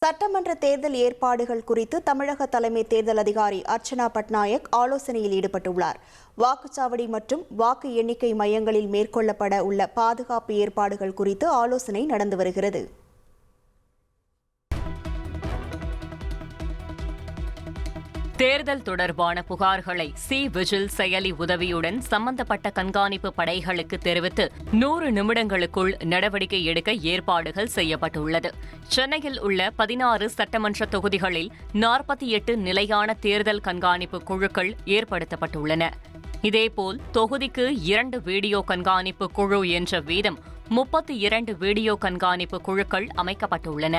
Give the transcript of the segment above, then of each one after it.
சட்டமன்ற தேர்தல் ஏற்பாடுகள் குறித்து தமிழக தலைமை தேர்தல் அதிகாரி அர்ச்சனா பட்நாயக் ஆலோசனையில் ஈடுபட்டுள்ளார். வாக்குச்சாவடி மற்றும் வாக்கு எண்ணிக்கை மையங்களில் மேற்கொள்ளப்பட உள்ள பாதுகாப்பு ஏற்பாடுகள் குறித்து ஆலோசனை நடந்து வருகிறது. தேர்தல் தொடர்பான புகார்களை விஜில் செயலி உதவியுடன் சம்பந்தப்பட்ட கண்காணிப்பு படைகளுக்கு தெரிவித்து 100 நிமிடங்களுக்குள் நடவடிக்கை எடுக்க ஏற்பாடுகள் செய்யப்பட்டுள்ளது. சென்னையில் உள்ள 16 சட்டமன்ற தொகுதிகளில் 48 நிலையான தேர்தல் கண்காணிப்பு குழுக்கள் ஏற்படுத்தப்பட்டுள்ளன. இதேபோல் தொகுதிக்கு 2 வீடியோ கண்காணிப்பு குழு என்ற வீதம் 32 வீடியோ கண்காணிப்பு குழுக்கள் அமைக்கப்பட்டுள்ளன.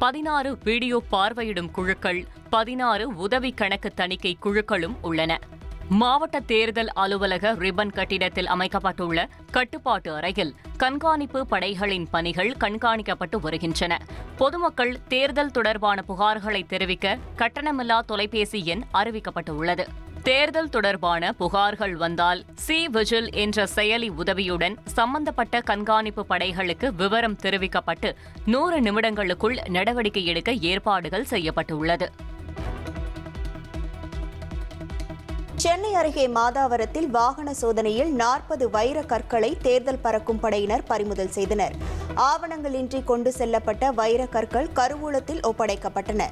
16 வீடியோ பார்வையிடும் குழுக்கள், 16 உதவி கணக்கு தணிக்கை குழுக்களும் உள்ளன. மாவட்ட தேர்தல் அலுவலக ரிப்பன் கட்டிடத்தில் அமைக்கப்பட்டுள்ள கட்டுப்பாட்டு அறையில் கண்காணிப்பு படைகளின் பணிகள் கண்காணிக்கப்பட்டு வருகின்றன. பொதுமக்கள் தேர்தல் தொடர்பான புகார்களை தெரிவிக்க கட்டணமில்லா தொலைபேசி எண் அறிவிக்கப்பட்டுள்ளது. தேர்தல் தொடர்பான புகார்கள் வந்தால் விஜில் என்ற செயலி உதவியுடன் சம்பந்தப்பட்ட கண்காணிப்பு படைகளுக்கு விவரம் தெரிவிக்கப்பட்டு 100 நிமிடங்களுக்குள் நடவடிக்கை எடுக்க ஏற்பாடுகள் செய்யப்பட்டுள்ளது. சென்னை அருகே மாதாவரத்தில் வாகன சோதனையில் 40 வைர கற்களை தேர்தல் பறக்கும் படையினர் பறிமுதல் செய்தனர். ஆவணங்களின்றி கொண்டு செல்லப்பட்ட வைர கற்கள் கருவூலத்தில் ஒப்படைக்கப்பட்டன.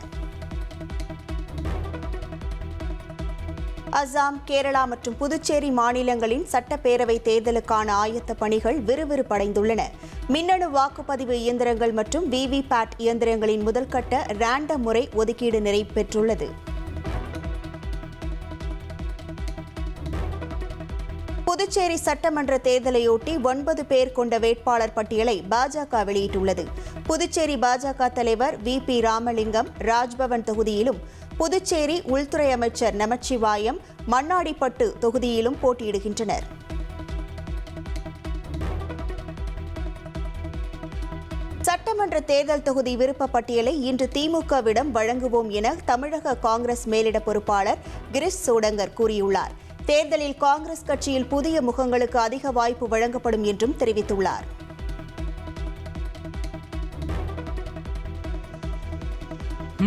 அசாம், கேரளா மற்றும் புதுச்சேரி மாநிலங்களின் சட்டப்பேரவை தேர்தலுக்கான ஆயத்த பணிகள் விறுவிறுப்படைந்துள்ளன. மின்னணு வாக்குப்பதிவு இயந்திரங்கள் மற்றும் விவிபேட் இயந்திரங்களின் முதல்கட்ட ரேண்டம் முறை ஒதுக்கீடு நிறைவேற்றுள்ளது. புதுச்சேரி சட்டமன்ற தேர்தலையொட்டி 9 பேர் கொண்ட வேட்பாளர் பட்டியலை பாஜக வெளியிட்டுள்ளது. புதுச்சேரி பாஜக தலைவர் VP ராமலிங்கம் ராஜ்பவன் தொகுதியிலும், புதுச்சேரி உள்துறை அமைச்சர் நமச்சிவாயம் மண்ணாடிப்பட்டு தொகுதியிலும் போட்டியிடுகின்றனர். சட்டமன்ற தேர்தல் தொகுதி விருப்ப பட்டியலை இன்று திமுகவிடம் வழங்குவோம் என தமிழக காங்கிரஸ் மேலிட பொறுப்பாளர் கிரிஷ் சோடங்கர் கூறியுள்ளார். தேர்தலில் காங்கிரஸ் கட்சியில் புதிய முகங்களுக்கு அதிக வாய்ப்பு வழங்கப்படும் என்றும் தெரிவித்துள்ளார்.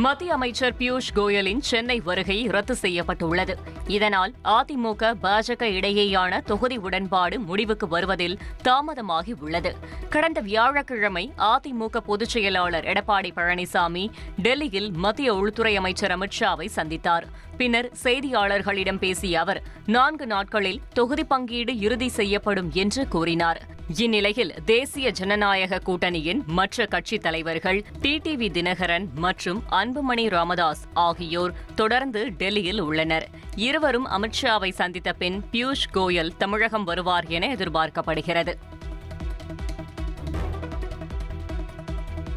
மத்திய அமைச்சர் பியூஷ் கோயலின் சென்னை வருகை ரத்து செய்யப்பட்டுள்ளது. இதனால் அதிமுக பாஜக இடையேயான தொகுதி உடன்பாடு முடிவுக்கு வருவதில் தாமதமாகி உள்ளது. கடந்த வியாழக்கிழமை அதிமுக பொதுச் செயலாளர் எடப்பாடி பழனிசாமி டெல்லியில் மத்திய உள்துறை அமைச்சர் அமித்ஷாவை சந்தித்தார். பின்னர் செய்தியாளர்களிடம் பேசிய அவர் 4 நாட்களில் தொகுதி பங்கீடு இறுதி செய்யப்படும் என்று கூறினார். இந்நிலையில் தேசிய ஜனநாயக கூட்டணியின் மற்ற கட்சித் தலைவர்கள் டிடிவி தினகரன் மற்றும் அன்புமணி ராமதாஸ் ஆகியோர் தொடர்ந்து டெல்லியில் உள்ளனர். இருவரும் அமித்ஷாவை சந்தித்த பின் பியூஷ் கோயல் தமிழகம் வருவார் என எதிர்பார்க்கப்படுகிறது.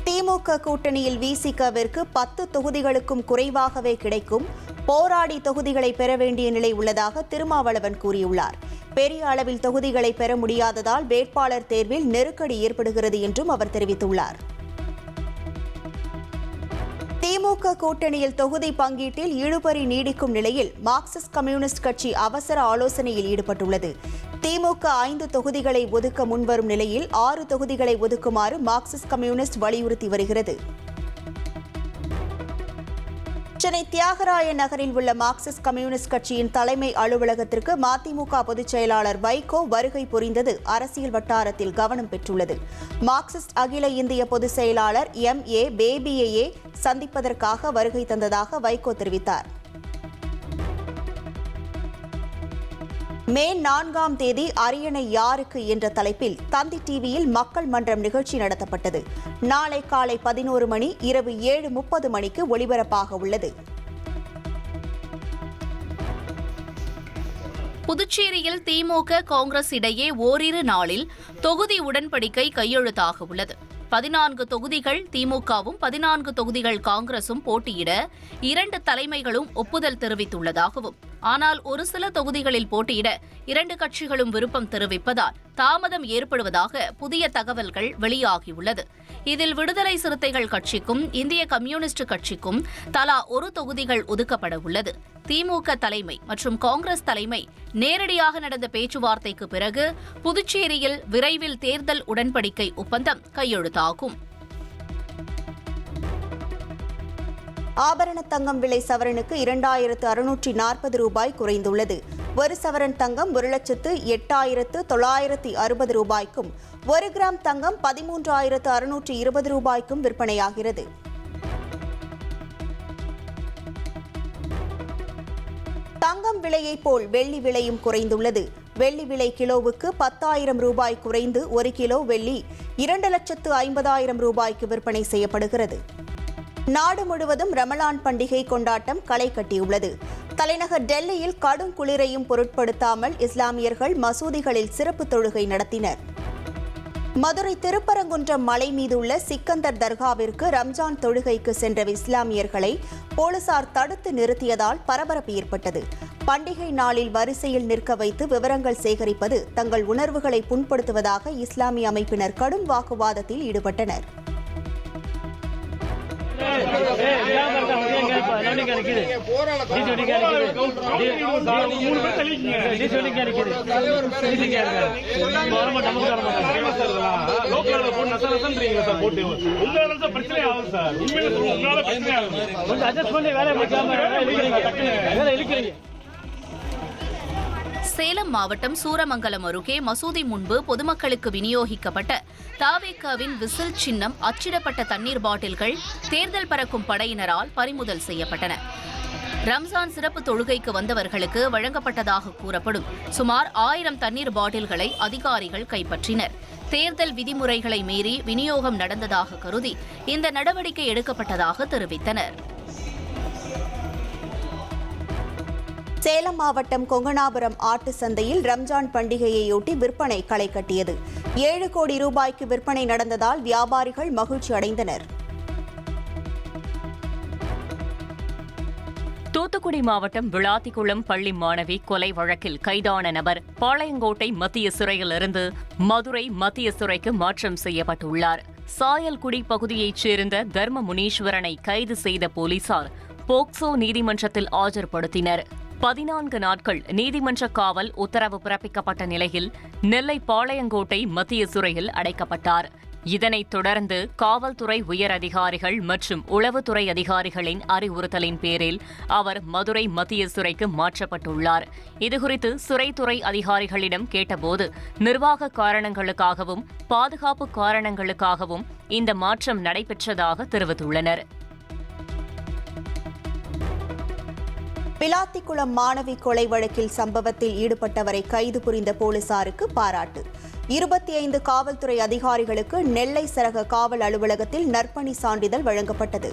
திமுக கூட்டணியில் விசிகவிற்கு 10 தொகுதிகளுக்கும் குறைவாகவே கிடைக்கும். போராடி தொகுதிகளை பெற வேண்டிய நிலை உள்ளதாக திருமாவளவன் கூறியுள்ளார். பெரிய அளவில் தொகுதிகளை பெற முடியாததால் வேட்பாளர் தேர்வில் நெருக்கடி ஏற்படுகிறது என்றும் அவர் தெரிவித்துள்ளார். திமுக கூட்டணியில் தொகுதி பங்கீட்டில் இழுபறி நீடிக்கும் நிலையில் மார்க்சிஸ்ட் கம்யூனிஸ்ட் கட்சி அவசர ஆலோசனையில் ஈடுபட்டுள்ளது. திமுக 5 தொகுதிகளை ஒதுக்க முன்வரும் நிலையில் 6 தொகுதிகளை ஒதுக்குமாறு மார்க்சிஸ்ட் கம்யூனிஸ்ட் வலியுறுத்தி வருகிறது. சென்னை தியாகராய நகரில் உள்ள மார்க்சிஸ்ட் கம்யூனிஸ்ட் கட்சியின் தலைமை அலுவலகத்திற்கு மதிமுக பொதுச் செயலாளர் வைகோ வருகை புரிந்தது அரசியல் வட்டாரத்தில் கவனம் பெற்றுள்ளது. மார்க்சிஸ்ட் அகில இந்திய பொதுச் செயலாளர் MA பேபியையே சந்திப்பதற்காக வருகை தந்ததாக வைகோ தெரிவித்தார். மே 4ஆம் தேதி அரியணை யாருக்கு என்ற தலைப்பில் தந்தி டிவியில் மக்கள் மன்றம் நிகழ்ச்சி நடத்தப்பட்டது. நாளை காலை 11 மணி, இரவு 7:30 மணிக்கு ஒளிபரப்பாக உள்ளது. புதுச்சேரியில் திமுக காங்கிரஸ் இடையே ஓரிரு நாளில் தொகுதி உடன்படிக்கை கையெழுத்தாக உள்ளது. 14 தொகுதிகள் திமுகவும் 14 தொகுதிகள் காங்கிரசும் போட்டியிட 2 தலைமைகளும் ஒப்புதல் தெரிவித்துள்ளதாகவும், ஆனால் ஒரு சில தொகுதிகளில் போட்டியிட 2 கட்சிகளும் விருப்பம் தெரிவிப்பதால் தாமதம் ஏற்படுவதாக புதிய தகவல்கள் வெளியாகியுள்ளது. இதில் விடுதலை சிறுத்தைகள் கட்சிக்கும் இந்திய கம்யூனிஸ்ட் கட்சிக்கும் தலா 1 தொகுதிகள் ஒதுக்கப்பட உள்ளது. திமுக தலைமை மற்றும் காங்கிரஸ் தலைமை நேரடியாக நடந்த பேச்சுவார்த்தைக்கு பிறகு புதுச்சேரியில் விரைவில் தேர்தல் உடன்படிக்கை ஒப்பந்தம் கையெழுத்தாகும். ஆபரண தங்கம் விலை சவரனுக்கு 2640 ரூபாய் குறைந்துள்ளது. ஒரு சவரன் தங்கம் 1,08,960 ரூபாய்க்கும் 1 கிராம் தங்கம் 13,620 ரூபாய்க்கும் விற்பனையாகிறது. தங்கம் விலையைப் போல் வெள்ளி விலையும் குறைந்துள்ளது. வெள்ளி விலை கிலோவுக்கு 10,000 ரூபாய் குறைந்து 1 கிலோ வெள்ளி 2,50,000 ரூபாய்க்கு விற்பனை செய்யப்படுகிறது. நாடு முழுவதும் ரமலான் பண்டிகை கொண்டாட்டம் களை கட்டியுள்ளது. தலைநகர் டெல்லியில் கடும் குளிரையும் பொருட்படுத்தாமல் இஸ்லாமியர்கள் மசூதிகளில் சிறப்பு தொழுகை நடத்தினர். மதுரை திருப்பரங்குன்றம் மலை மீதுள்ள சிக்கந்தர் தர்காவிற்கு ரம்ஜான் தொழுகைக்கு சென்ற இஸ்லாமியர்களை போலீசார் தடுத்து நிறுத்தியதால் பரபரப்பு ஏற்பட்டது. பண்டிகை நாளில் வரிசையில் நிற்க வைத்து விவரங்கள் சேகரிப்பது தங்கள் உணர்வுகளை புண்படுத்துவதாக இஸ்லாமிய அமைப்பினர் கடும் வாக்குவாதத்தில் ஈடுபட்டனர். சேலம் மாவட்டம் சூரமங்கலம் அருகே மசூதி முன்பு பொதுமக்களுக்கு விநியோகிக்கப்பட்ட தாவேகாவின் விசில் சின்னம் அச்சிடப்பட்ட தண்ணீர் பாட்டில்கள் தேர்தல் பறக்கும் படையினரால் பறிமுதல் செய்யப்பட்டன. ரம்ஜான் சிறப்பு தொழுகைக்கு வந்தவர்களுக்கு வழங்கப்பட்டதாக கூறப்படும் சுமார் 1000 தண்ணீர் பாட்டில்களை அதிகாரிகள் கைப்பற்றினர். தேர்தல் விதிமுறைகளை மீறி விநியோகம் நடந்ததாக கருதி இந்த நடவடிக்கை எடுக்கப்பட்டதாக தெரிவித்தனர். சேலம் மாவட்டம் கொங்கணாபுரம் ஆட்டு சந்தையில் ரம்ஜான் பண்டிகையையொட்டி விற்பனை களை கட்டியது. 7 கோடி ரூபாய்க்கு விற்பனை நடந்ததால் வியாபாரிகள் மகிழ்ச்சி அடைந்தனர். தூத்துக்குடி மாவட்டம் விளாத்திக்குளம் பள்ளி மாணவி கொலை வழக்கில் கைதான நபர் பாளையங்கோட்டை மத்திய சிறையிலிருந்து மதுரை மத்திய சிறைக்கு மாற்றம் செய்யப்பட்டுள்ளார். சாயல்குடி பகுதியைச் சேர்ந்த தர்ம முனீஸ்வரனை கைது செய்த போலீசார் போக்சோ நீதிமன்றத்தில் ஆஜர்படுத்தினர். 14 நாட்கள் நீதிமன்ற காவல் உத்தரவு பிறப்பிக்கப்பட்ட நிலையில் நெல்லை பாளையங்கோட்டை மத்திய சிறையில் அடைக்கப்பட்டார். இதனைத் தொடர்ந்து காவல்துறை உயர் அதிகாரிகள் மற்றும் உளவுத்துறை அதிகாரிகளின் அறிவுறுத்தலின் பேரில் அவர் மதுரை மத்திய சிறைக்கு மாற்றப்பட்டுள்ளார். இதுகுறித்து சிறைத்துறை அதிகாரிகளிடம் கேட்டபோது நிர்வாக காரணங்களுக்காகவும் பாதுகாப்பு காரணங்களுக்காகவும் இந்த மாற்றம் நடைபெற்றதாக தெரிவித்துள்ளனர். விளாத்திக்குளம் மாணவி கொலை வழக்கில் சம்பவத்தில் ஈடுபட்டவரை கைது புரிந்த போலீசாருக்கு பாராட்டு. 25 காவல்துறை அதிகாரிகளுக்கு நெல்லை சரக காவல் அலுவலகத்தில் நற்பணி சான்றிதழ் வழங்கப்பட்டது.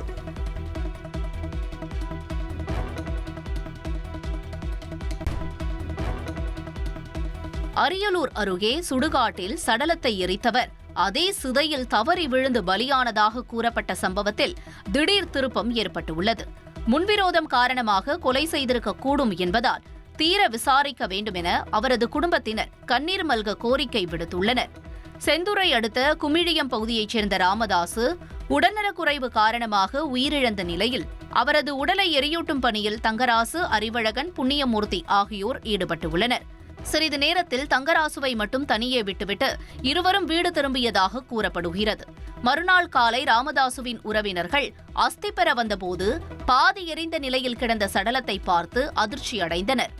அரியலூர் அருகே சுடுகாட்டில் சடலத்தை எரித்தவர் அதே சிதையில் தவறி விழுந்து பலியானதாக கூறப்பட்ட சம்பவத்தில் திடீர் திருப்பம் ஏற்பட்டுள்ளது. முன்விரோதம் காரணமாக கொலை செய்திருக்கக்கூடும் என்பதால் தீர விசாரிக்க வேண்டும் என அவரது குடும்பத்தினர் கண்ணீர் மல்க கோரிக்கை விடுத்துள்ளனர். செந்துறை அடுத்த குமிழியம் பகுதியைச் சேர்ந்த ராமதாசு உடல்நலக்குறைவு காரணமாக உயிரிழந்த நிலையில் அவரது உடலை எரியூட்டும் பணியில் தங்கராசு, அறிவழகன், புண்ணியமூர்த்தி ஆகியோர் ஈடுபட்டுள்ளனர். சிறிது நேரத்தில் தங்கராசுவை மட்டும் தனியே விட்டுவிட்டு இருவரும் வீடு திரும்பியதாக கூறப்படுகிறது. மறுநாள் காலை ராமதாசுவின் உறவினர்கள் அஸ்தி பெற வந்தபோது பாதி எரிந்த நிலையில் கிடந்த சடலத்தை பார்த்து அதிர்ச்சி அடைந்தனர்.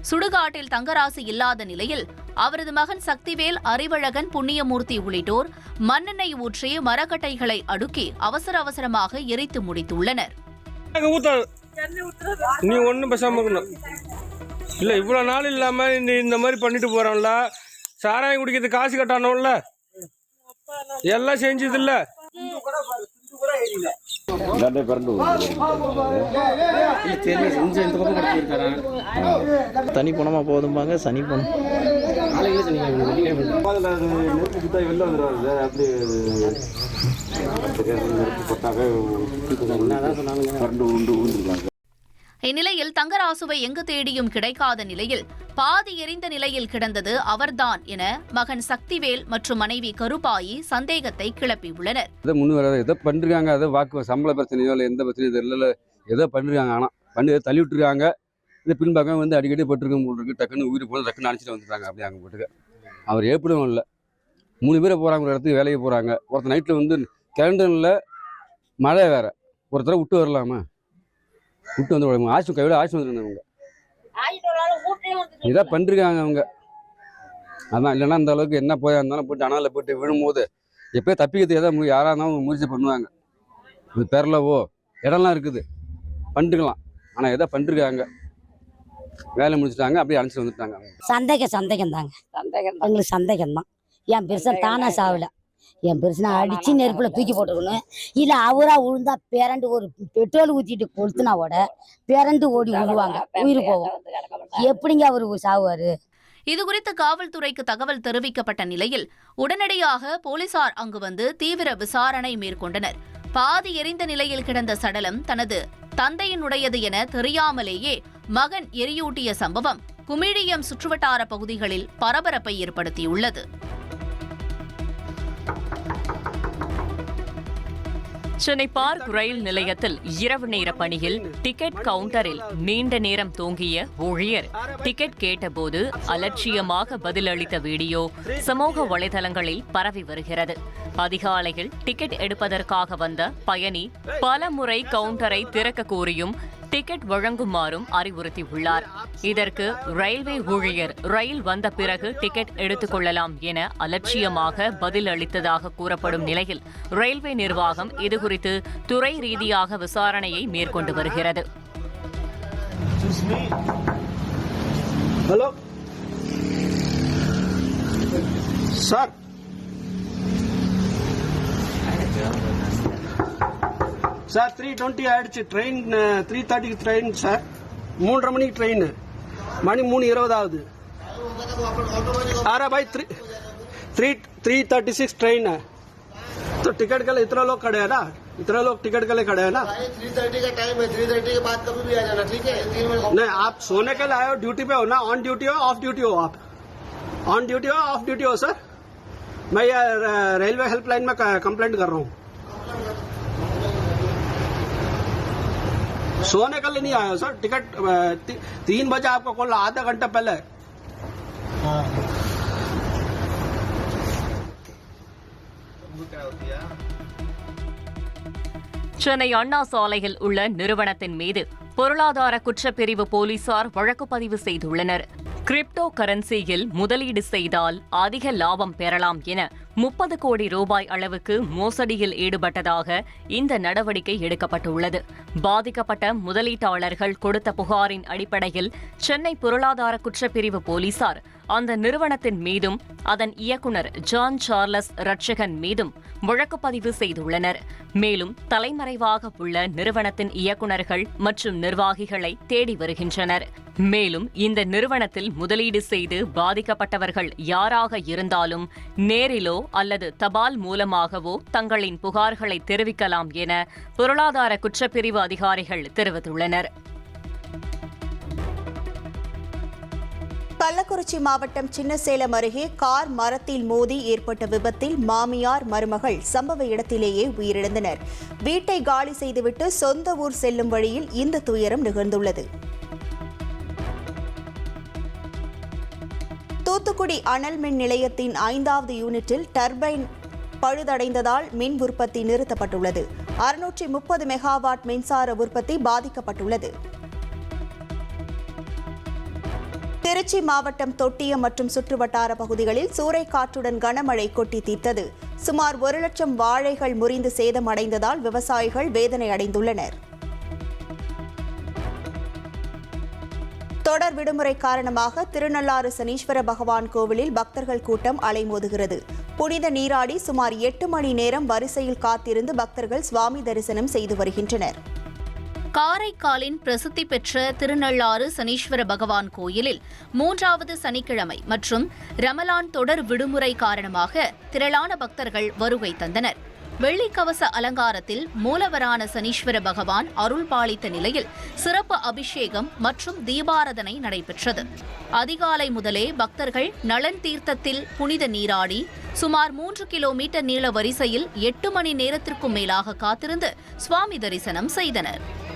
சுடுகாட்டில் தங்கராசு இல்லாத நிலையில் அவரது மகன் சக்திவேல், அறிவழகன், புண்ணியமூர்த்தி உள்ளிட்டோர் மண்ணெண்ணெய் ஊற்றி மரக்கட்டைகளை அடுக்கி அவசர அவசரமாக எரித்து முடித்துள்ளனர். இல்ல இவ்வளவு நாள் இல்லாம இந்த மாதிரி பண்ணிட்டு போறோம்ல, சாராயம் குடிக்கிறது காசு கட்டணும்ல, எல்லாம் செஞ்சது இல்ல. தனி பணமா போதும்பாங்க, சனி பணம் இந்நிலையில் தங்கராசுவை எங்கு தேடியும் கிடைக்காத நிலையில் பாதி எரிந்த நிலையில் கிடந்தது அவர்தான் என மகன் சக்திவேல் மற்றும் மனைவி கருப்பாயி சந்தேகத்தை கிளப்பியுள்ளனர். எதோ பண்ணிருக்காங்க, அதை வாக்கு சம்பள பிரச்சனையோ இல்லை எந்த பிரச்சனையும் தெரியல, ஏதோ பண்ணிருக்காங்க. ஆனால் பண்ணி தள்ளி விட்டுருக்காங்க. இந்த பின்பக்கம் வந்து அடிக்கடி பட்டிருக்கும் போல் இருக்கு. டக்குன்னு உயிர் போல டக்குன்னு அனுப்பிச்சிட்டு வந்துட்டாங்க. அப்படி அங்கே போட்டுக்க அவர் ஏற்படும் இல்லை. 3 பேரை போகிறாங்க, ஒரு இடத்துக்கு வேலைக்கு போகிறாங்க. ஒருத்தர் நைட்டில் வந்து கேலண்டரில் மழை வேற, ஒருத்தரை விட்டு வரலாமா, விட்டு வந்து ஆசு கையோட ஆசு வந்துருந்தவங்க இதான் பண்ணிருக்காங்க அவங்க. அதான் இல்லைன்னா இந்த அளவுக்கு என்ன போயா இருந்தாலும் போட்டு அனால போட்டு விழும்போது எப்போயும் தப்பிக்கிறதுக்கு எதாவது யாராக இருந்தாலும் முயற்சி பண்ணுவாங்க. இது பெறலவோ இடம்லாம் இருக்குது பண்ணிருக்கலாம், ஆனால் எதாவது பண்ணிருக்காங்க, வேலை முடிச்சுட்டாங்க, அப்படியே அனுப்பிச்சு வந்துட்டாங்க. சந்தேகம் தாங்க, எங்களுக்கு சந்தேகம் தான். என் பெருசன் தானா சாவல, என் பெருசனை அடிச்சு நெருப்புல தூக்கி போட்டுக்கணும். இல்லை அவரா உழுந்தா பேரண்டு ஒரு பெட்ரோல் ஊற்றிட்டு கொளுத்துனாவோட பேரண்டு ஓடி விழுவாங்க, உயிர் போவோம். எப்படிங்க அவரு சாவுவாரு? இதுகுறித்து காவல்துறைக்கு தகவல் தெரிவிக்கப்பட்ட நிலையில் உடனடியாக போலீசார் அங்கு வந்து தீவிர விசாரணை மேற்கொண்டனர். பாதி எரிந்த நிலையில் கிடந்த சடலம் தனது தந்தையினுடையது என தெரியாமலேயே மகன் எரியூட்டிய சம்பவம் குமிழியம் சுற்றுவட்டார பகுதிகளில் பரபரப்பை ஏற்படுத்தியுள்ளது. சென்னை பார்க் ரயில் நிலையத்தில் இரவு நேர பணியில் டிக்கெட் கவுண்டரில் நீண்ட நேரம் தூங்கிய ஊழியர் டிக்கெட் கேட்டபோது அலட்சியமாக பதிலளித்த வீடியோ சமூக வலைதளங்களில் பரவி வருகிறது. அதிகாலையில் டிக்கெட் எடுப்பதற்காக வந்த பயணி பல முறை கவுண்டரை திறக்க கோரியும் டிக்கெட் வழங்குமாறும் அறிவுறுத்தியுள்ளார். இதற்கு ரயில்வே ஊழியர் ரயில் வந்த பிறகு டிக்கெட் எடுத்துக் கொள்ளலாம் என அலட்சியமாக பதில் அளித்ததாக கூறப்படும் நிலையில் ரயில்வே நிர்வாகம் இதுகுறித்து துறை ரீதியாக விசாரணையை மேற்கொண்டு வருகிறது. ஹலோ சார், சார் 3:20 ஆயிடுச்சு ட்ரெயின், 3:30 ட்ரெயின் சார், 3:30 மணிக்கு ட்ரெயின், மணி 3:20 ஆகுது. अरे भाई 3:36 ट्रेन है, तो टिकट के लिए इतना लोग खड़े हैं ना, इतना लोग टिकट के लिए खड़े हैं ना। 3:30 का टाइम है, 3:30 के बाद कभी भी आ जाना, ठीक है? 3 बजे नहीं, आप सोने के लिए आए हो, ड्यूटी पे हो ना, ऑन ड्यूटी हो ऑफ ड्यूटी हो? आप ऑन ड्यूटी हो ऑफ ड्यूटी हो? सर मैं ये रेलवे हेल्पलाइन में कंप्लेंट कर रहा हूँ। सोने के लिए नहीं आया सर, टिकट 3 बजे आपको कॉल, आधा घंटा पहले। சென்னை அண்ணா சாலையில் உள்ள நிறுவனத்தின் மீது பொருளாதார குற்றப்பிரிவு போலீசார் வழக்கு பதிவு செய்துள்ளனர். கிரிப்டோ கரன்சியில் முதலீடு செய்தால் அதிக லாபம் பெறலாம் என 30 கோடி ரூபாய் அளவுக்கு மோசடியில் ஈடுபட்டதாக இந்த நடவடிக்கை எடுக்கப்பட்டுள்ளது. பாதிக்கப்பட்ட முதலீட்டாளர்கள் கொடுத்த புகாரின் அடிப்படையில் சென்னை பொருளாதார குற்றப்பிரிவு போலீசார் அந்த நிறுவனத்தின் மீதும் அதன் இயக்குநர் ஜான் சார்லஸ் ரட்சகன் மீதும் வழக்கு பதிவு செய்துள்ளனர். மேலும் தலைமறைவாக உள்ள நிறுவனத்தின் இயக்குநர்கள் மற்றும் நிர்வாகிகளை தேடி வருகின்றனர். மேலும் இந்த நிறுவனத்தில் முதலீடு செய்து பாதிக்கப்பட்டவர்கள் யாராக இருந்தாலும் நேரிலோ அல்லது தபால் மூலமாகவோ தங்களின் புகார்களை தெரிவிக்கலாம் என பொருளாதார குற்றப்பிரிவு அதிகாரிகள் தெரிவித்துள்ளனர். கள்ளக்குறிச்சி மாவட்டம் சின்னசேலம் அருகே கார் மரத்தில் மோதி ஏற்பட்ட விபத்தில் மாமியார் மருமகள் சம்பவ இடத்திலேயே உயிரிழந்தனர். வீட்டை காலி செய்துவிட்டு சொந்த ஊர் செல்லும் வழியில் இந்த துயரம் நிகழ்ந்துள்ளது. தூத்துக்குடி அனல் மின் நிலையத்தின் 5வது யூனிட்டில் டர்பைன் பழுதடைந்ததால் மின் உற்பத்தி நிறுத்தப்பட்டுள்ளது. 630 மெகாவாட் மின்சார உற்பத்தி பாதிக்கப்பட்டுள்ளது. திருச்சி மாவட்டம் தொட்டியம் மற்றும் சுற்றுவட்டார பகுதிகளில் சூறைக்காற்றுடன் கனமழை கொட்டி தீர்த்தது. சுமார் 1 லட்சம் வாழைகள் முறிந்து சேதமடைந்ததால் விவசாயிகள் வேதனை அடைந்துள்ளனர். தொடர் விடுமுறை காரணமாக திருநள்ளாறு சனீஸ்வர பகவான் கோவிலில் பக்தர்கள் கூட்டம் அலைமோதுகிறது. புனித நீராடி சுமார் 8 மணி நேரம் வரிசையில் காத்திருந்து பக்தர்கள் சுவாமி தரிசனம் செய்து வருகின்றனர். காரைக்காலின் பிரசித்தி பெற்ற திருநள்ளாறு சனீஸ்வர பகவான் கோயிலில் 3வது சனிக்கிழமை மற்றும் ரமலான் தொடர் விடுமுறை காரணமாக திரளான பக்தர்கள் வருகை தந்தனர். வெள்ளிக்கவச அலங்காரத்தில் மூலவரான சனீஸ்வர பகவான் அருள் பாலித்த நிலையில் சிறப்பு அபிஷேகம் மற்றும் தீபாராதனை நடைபெற்றது. அதிகாலை முதலே பக்தர்கள் நலன் தீர்த்தத்தில் புனித நீராடி சுமார் 3 கிலோமீட்டர் நீள வரிசையில் 8 மணி நேரத்திற்கும் மேலாக காத்திருந்து சுவாமி தரிசனம் செய்தனர்.